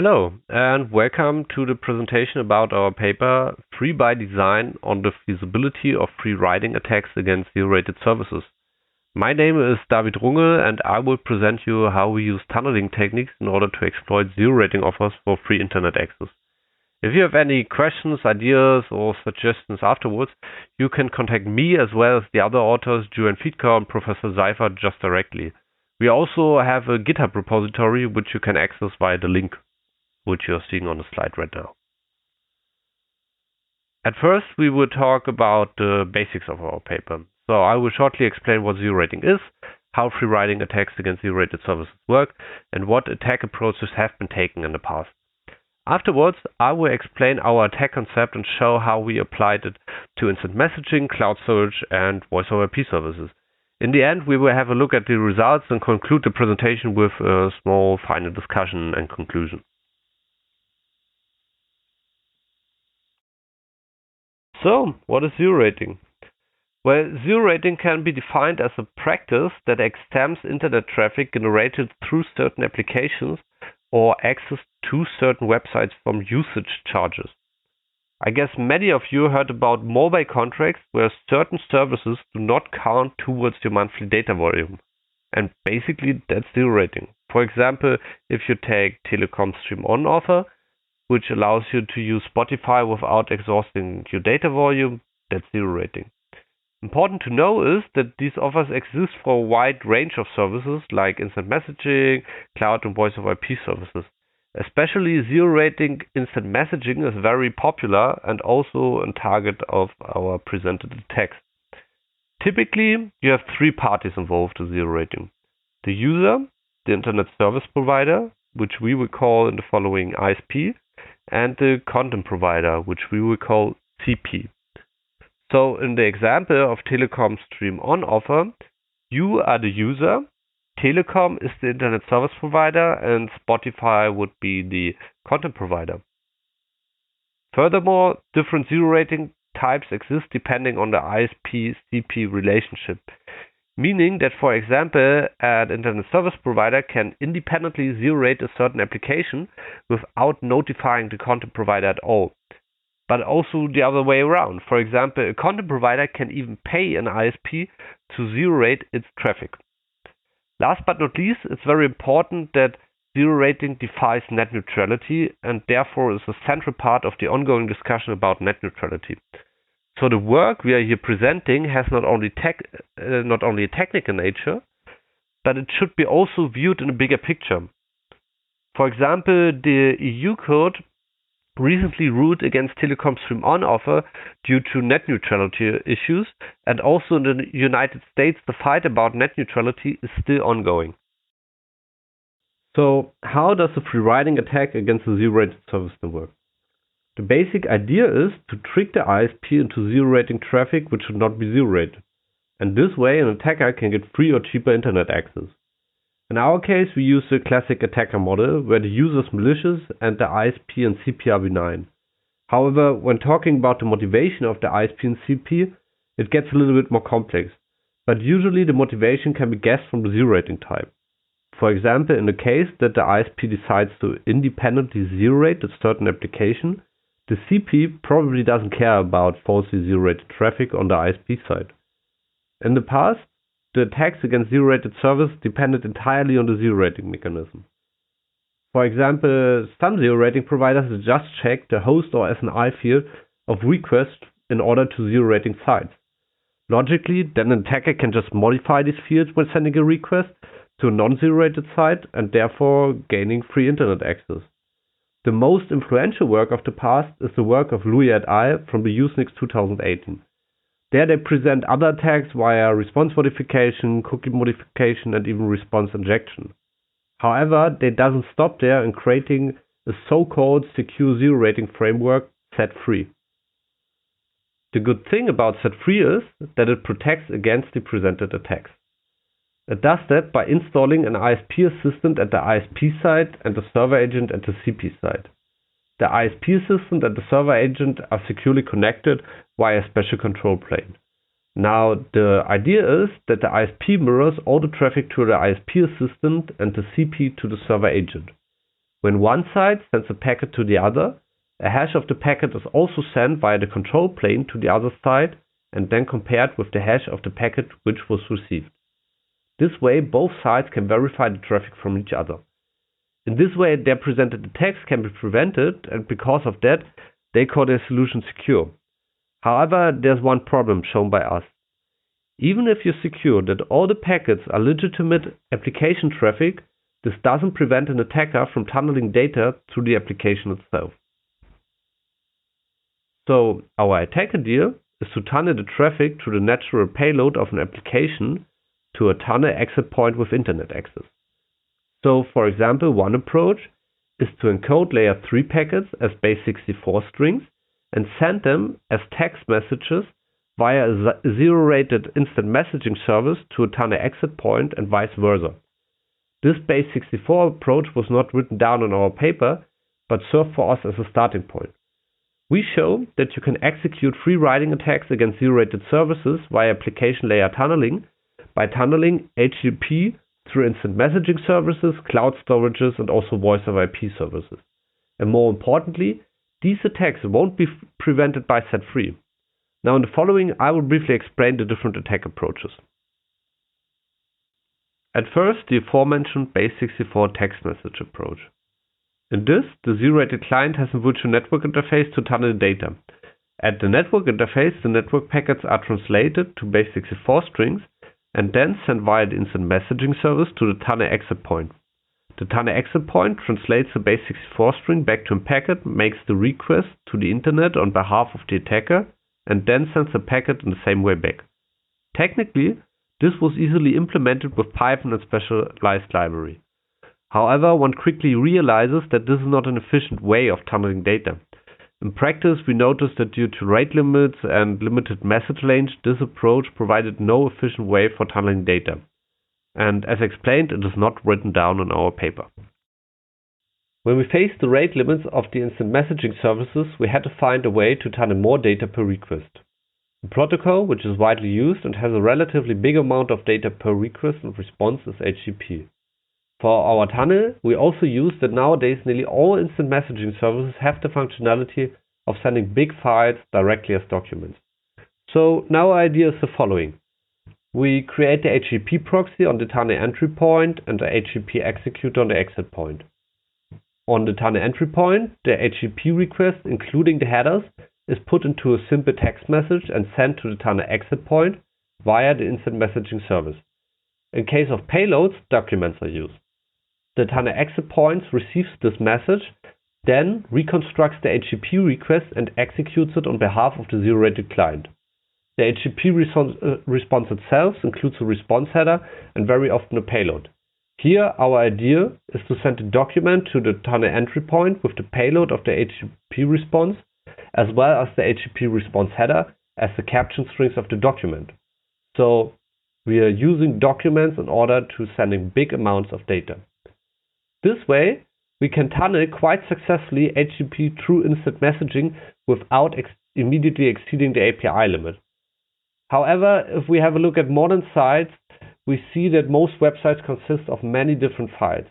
Hello, and welcome to the presentation about our paper Free by Design on the feasibility of FreeRiding attacks against ZeroRated services. My name is Runge, and I will present you how we use tunneling techniques in order to exploit zero-rating offers for free internet access. If you have any questions, ideas, or suggestions afterwards, you can contact me as well as the other authors, Julian, Fietkau, and Professor Seifert just directly. We also have a GitHub repository which you can access via the link which you are seeing on the slide right now. At first, we will talk about the basics of our paper. So I will shortly explain what zero-rating is, how FreeRiding attacks against zero-rated services work, and what attack approaches have been taken in the past. Afterwards, I will explain our attack concept and show how we applied it to instant messaging, cloud storage, and voice-over-IP services. In the end, we will have a look at the results and conclude the presentation with a small final discussion and conclusion. So, what is zero-rating? Well, zero-rating can be defined as a practice that extends internet traffic generated through certain applications or access to certain websites from usage charges. I guess many of you heard about mobile contracts where certain services do not count towards your monthly data volume. And basically, that's zero-rating. For example, if you take Telecom Stream On offer, which allows you to use Spotify without exhausting your data volume, that's zero-rating. Important to know is that these offers exist for a wide range of services like instant messaging, cloud and voice-over-IP services. Especially zero-rating instant messaging is very popular and also a target of our presented attacks. Typically, you have three parties involved in zero-rating. The user, the internet service provider, which we will call in the following ISP, and the content provider, which we will call CP. So in the example of Telecom Stream On offer, you are the user, Telecom is the internet service provider, and Spotify would be the content provider. Furthermore, different zero-rating types exist depending on the ISP-CP relationship. Meaning that, for example, an internet service provider can independently zero-rate a certain application without notifying the content provider at all. But also the other way around. For example, a content provider can even pay an ISP to zero-rate its traffic. Last but not least, it's very important that zero-rating defies net neutrality and therefore is a central part of the ongoing discussion about net neutrality. So the work we are here presenting has not only a technical nature, but it should be also viewed in a bigger picture. For example, the EU code recently ruled against Telecom Stream On offer due to net neutrality issues, and also in the United States the fight about net neutrality is still ongoing. So how does the FreeRiding attack against the zero-rated service work? The basic idea is to trick the ISP into zero-rating traffic which should not be zero-rated. And this way an attacker can get free or cheaper internet access. In our case, we use the classic attacker model where the user is malicious and the ISP and CP are benign. However, when talking about the motivation of the ISP and CP, it gets a little bit more complex. But usually the motivation can be guessed from the zero-rating type. For example, in the case that the ISP decides to independently zero-rate a certain application, the CP probably doesn't care about falsely zero-rated traffic on the ISP side. In the past, the attacks against zero-rated service depended entirely on the zero-rating mechanism. For example, some zero-rating providers just check the host or SNI field of request in order to zero-rating sites. Logically, then an attacker can just modify these fields when sending a request to a non-zero-rated site and therefore gaining free internet access. The most influential work of the past is the work of Louis et al. From the Usenix 2018. There they present other attacks via response modification, cookie modification, and even response injection. However, they doesn't stop there in creating a so-called secure zero-rating framework, SetFree. The good thing about SetFree is that it protects against the presented attacks. It does that by installing an ISP assistant at the ISP side and the server agent at the CP side. The ISP assistant and the server agent are securely connected via a special control plane. Now, the idea is that the ISP mirrors all the traffic to the ISP assistant and the CP to the server agent. When one side sends a packet to the other, a hash of the packet is also sent via the control plane to the other side and then compared with the hash of the packet which was received. This way, both sides can verify the traffic from each other. In this way, their presented attacks can be prevented, and because of that, they call their solution secure. However, there's one problem shown by us. Even if you're secure that all the packets are legitimate application traffic, this doesn't prevent an attacker from tunneling data through the application itself. So, our attack idea is to tunnel the traffic through the natural payload of an application to a tunnel exit point with internet access. So, for example, one approach is to encode layer 3 packets as base64 strings and send them as text messages via a ZeroRated instant messaging service to a tunnel exit point and vice versa. This base64 approach was not written down in our paper, but served for us as a starting point. We show that you can execute FreeRiding attacks against ZeroRated services via application layer tunneling by tunneling HTTP through instant messaging services, cloud storages, and also voice over IP services. And more importantly, these attacks won't be prevented by SetFree. Now in the following, I will briefly explain the different attack approaches. At first, the aforementioned base64 text message approach. In this, the ZeroRated client has a virtual network interface to tunnel data. At the network interface, the network packets are translated to base64 strings and then sent via the instant messaging service to the tunnel exit point. The tunnel exit point translates the base64 string back to a packet, makes the request to the internet on behalf of the attacker, and then sends the packet in the same way back. Technically, this was easily implemented with Python and specialized library. However, one quickly realizes that this is not an efficient way of tunneling data. In practice, we noticed that due to rate limits and limited message range, this approach provided no efficient way for tunneling data. And as explained, it is not written down in our paper. When we faced the rate limits of the instant messaging services, we had to find a way to tunnel more data per request. The protocol, which is widely used and has a relatively big amount of data per request and response, is HTTP. For our tunnel, we also use that nowadays nearly all instant messaging services have the functionality of sending big files directly as documents. So now our idea is the following. We create the HTTP proxy on the tunnel entry point and the HTTP executor on the exit point. On the tunnel entry point, the HTTP request, including the headers, is put into a simple text message and sent to the tunnel exit point via the instant messaging service. In case of payloads, documents are used. The tunnel exit point receives this message, then reconstructs the HTTP request and executes it on behalf of the ZeroRated client. The HTTP response itself includes a response header and very often a payload. Here, our idea is to send a document to the tunnel entry point with the payload of the HTTP response, as well as the HTTP response header as the caption strings of the document. So, we are using documents in order to sending big amounts of data. This way, we can tunnel quite successfully HTTP through instant messaging without immediately exceeding the API limit. However, if we have a look at modern sites, we see that most websites consist of many different files.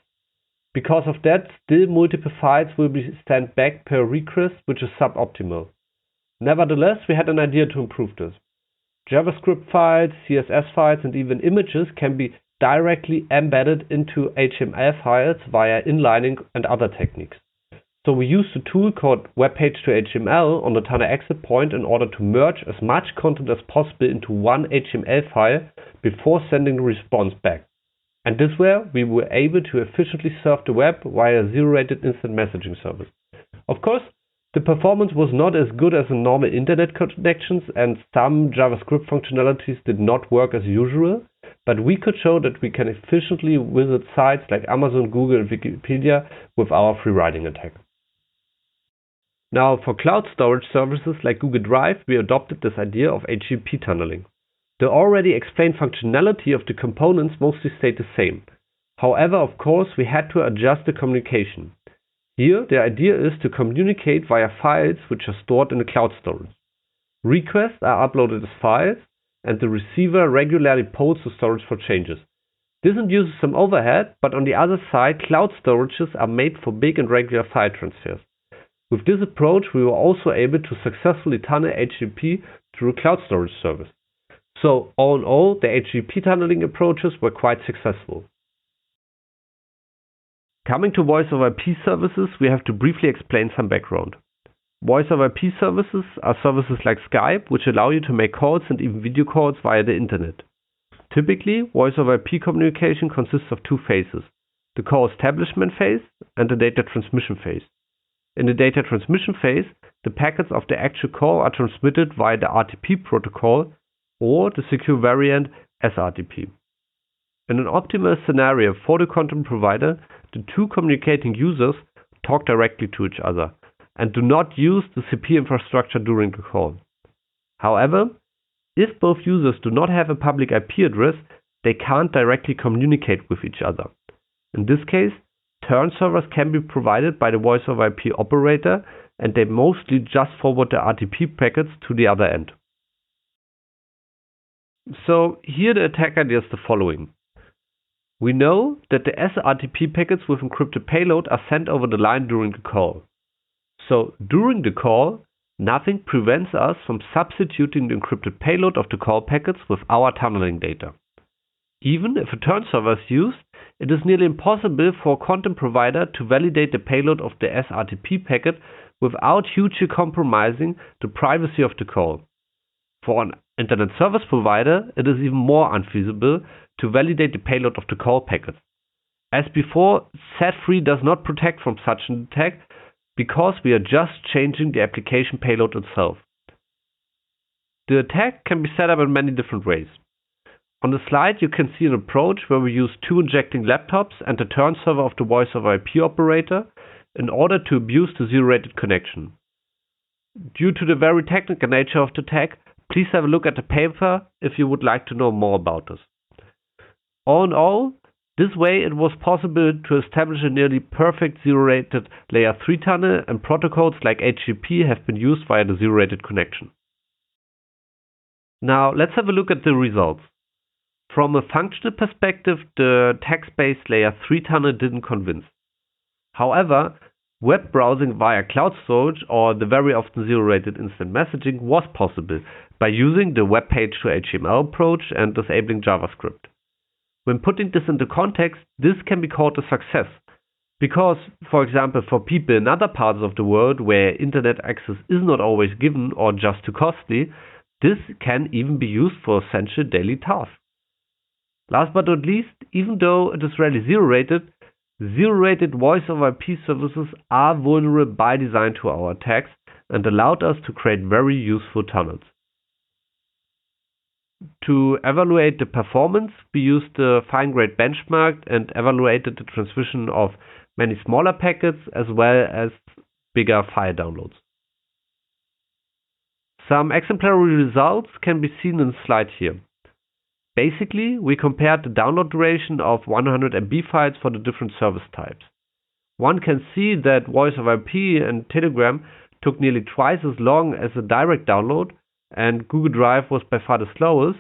Because of that, still multiple files will be sent back per request, which is suboptimal. Nevertheless, we had an idea to improve this. JavaScript files, CSS files, and even images can be directly embedded into HTML files via inlining and other techniques. So we used a tool called webpage to HTML on the tunnel exit point in order to merge as much content as possible into one HTML file before sending the response back. And this way we were able to efficiently serve the web via ZeroRated instant messaging service. Of course, the performance was not as good as in normal internet connections and some JavaScript functionalities did not work as usual, but we could show that we can efficiently visit sites like Amazon, Google, and Wikipedia with our FreeRiding attack. Now, for cloud storage services like Google Drive, we adopted this idea of HTTP tunneling. The already explained functionality of the components mostly stayed the same. However, of course, we had to adjust the communication. Here, the idea is to communicate via files which are stored in the cloud storage. Requests are uploaded as files, and the receiver regularly polls the storage for changes. This induces some overhead, but on the other side, cloud storages are made for big and regular file transfers. With this approach, we were also able to successfully tunnel HTTP through a cloud storage service. So, all in all, the HTTP tunneling approaches were quite successful. Coming to Voice over IP services, we have to briefly explain some background. Voice over IP services are services like Skype, which allow you to make calls and even video calls via the internet. Typically, Voice over IP communication consists of two phases: the call establishment phase and the data transmission phase. In the data transmission phase, the packets of the actual call are transmitted via the RTP protocol or the secure variant SRTP. In an optimal scenario for the content provider, the two communicating users talk directly to each other and do not use the CP infrastructure during the call. However, if both users do not have a public IP address, they can't directly communicate with each other. In this case, turn servers can be provided by the voice over IP operator, and they mostly just forward the RTP packets to the other end. So here the attack idea is the following. We know that the SRTP packets with encrypted payload are sent over the line during the call. So during the call, nothing prevents us from substituting the encrypted payload of the call packets with our tunneling data. Even if a turn server is used, it is nearly impossible for a content provider to validate the payload of the SRTP packet without hugely compromising the privacy of the call. For an internet service provider, it is even more unfeasible to validate the payload of the call packets. As before, SetFree does not protect from such an attack because we are just changing the application payload itself. The attack can be set up in many different ways. On the slide you can see an approach where we use two injecting laptops and the turn server of the voice over IP operator in order to abuse the ZeroRated connection. Due to the very technical nature of the attack, please have a look at the paper if you would like to know more about this. All in all, this way it was possible to establish a nearly perfect ZeroRated layer 3 tunnel, and protocols like HTTP have been used via the ZeroRated connection. Now let's have a look at the results. From a functional perspective, the text-based layer 3 tunnel didn't convince. However, web browsing via cloud storage or the very often ZeroRated instant messaging was possible by using the web page to HTML approach and disabling JavaScript. When putting this into context, this can be called a success. Because, for example, for people in other parts of the world where internet access is not always given or just too costly, this can even be used for essential daily tasks. Last but not least, even though it is rarely ZeroRated voice over IP services are vulnerable by design to our attacks and allowed us to create very useful tunnels. To evaluate the performance, we used the fine-grained benchmark and evaluated the transmission of many smaller packets as well as bigger file downloads. Some exemplary results can be seen in the slide here. Basically, we compared the download duration of 100 MB files for the different service types. One can see that voice over IP and Telegram took nearly twice as long as a direct download, and Google Drive was by far the slowest.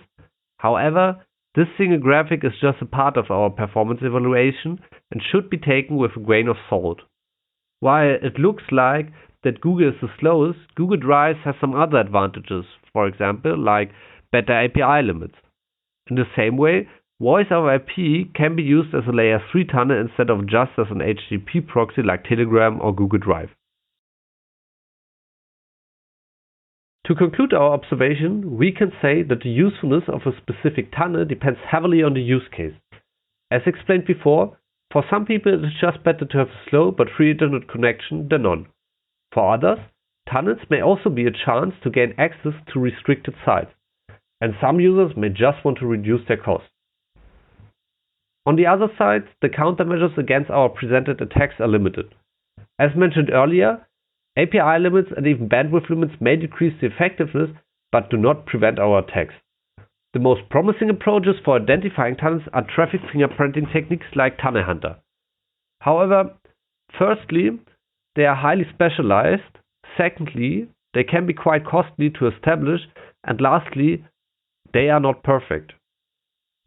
However, this single graphic is just a part of our performance evaluation and should be taken with a grain of salt. While it looks like that Google is the slowest, Google Drive has some other advantages, for example, like better API limits. In the same way, voice over IP can be used as a layer 3 tunnel instead of just as an HTTP proxy like Telegram or Google Drive. To conclude our observation, we can say that the usefulness of a specific tunnel depends heavily on the use case. As explained before, for some people it is just better to have a slow but free internet connection than none. For others, tunnels may also be a chance to gain access to restricted sites, and some users may just want to reduce their costs. On the other side, the countermeasures against our presented attacks are limited. As mentioned earlier, API limits and even bandwidth limits may decrease the effectiveness, but do not prevent our attacks. The most promising approaches for identifying tunnels are traffic fingerprinting techniques like Tunnel Hunter. However, firstly, they are highly specialized. Secondly, they can be quite costly to establish. And lastly, they are not perfect.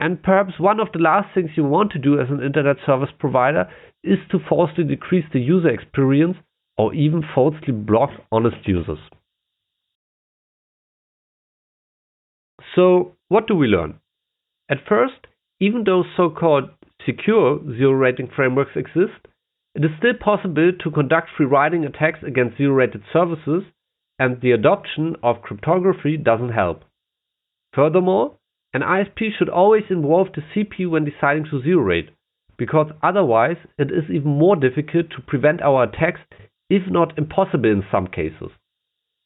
And perhaps one of the last things you want to do as an internet service provider is to falsely decrease the user experience or even falsely block honest users. So, what do we learn? At first, even though so-called secure zero-rating frameworks exist, it is still possible to conduct FreeRiding attacks against zero-rated services, and the adoption of cryptography doesn't help. Furthermore, an ISP should always involve the CP when deciding to zero-rate, because otherwise it is even more difficult to prevent our attacks, if not impossible in some cases.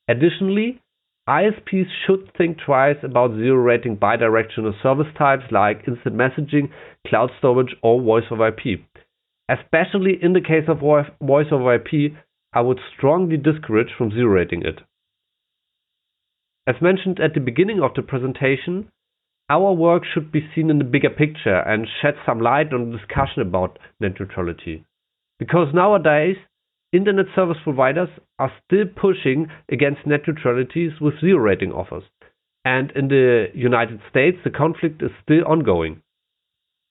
Additionally, ISPs should think twice about zero-rating bidirectional service types like instant messaging, cloud storage, or voice over IP. Especially in the case of voice over IP, I would strongly discourage from zero-rating it. As mentioned at the beginning of the presentation, our work should be seen in the bigger picture and shed some light on the discussion about net neutrality. Because nowadays, internet service providers are still pushing against net neutralities with zero-rating offers. And in the United States, the conflict is still ongoing.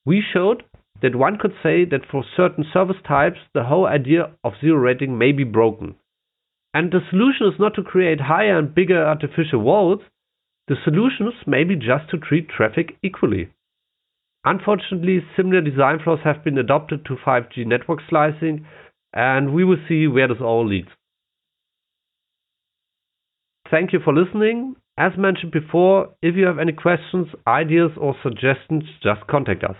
We showed that one could say that for certain service types, the whole idea of zero-rating may be broken. And the solution is not to create higher and bigger artificial walls. The solutions may be just to treat traffic equally. Unfortunately, similar design flaws have been adopted to 5G network slicing, and we will see where this all leads. Thank you for listening. As mentioned before, if you have any questions, ideas, or suggestions, just contact us.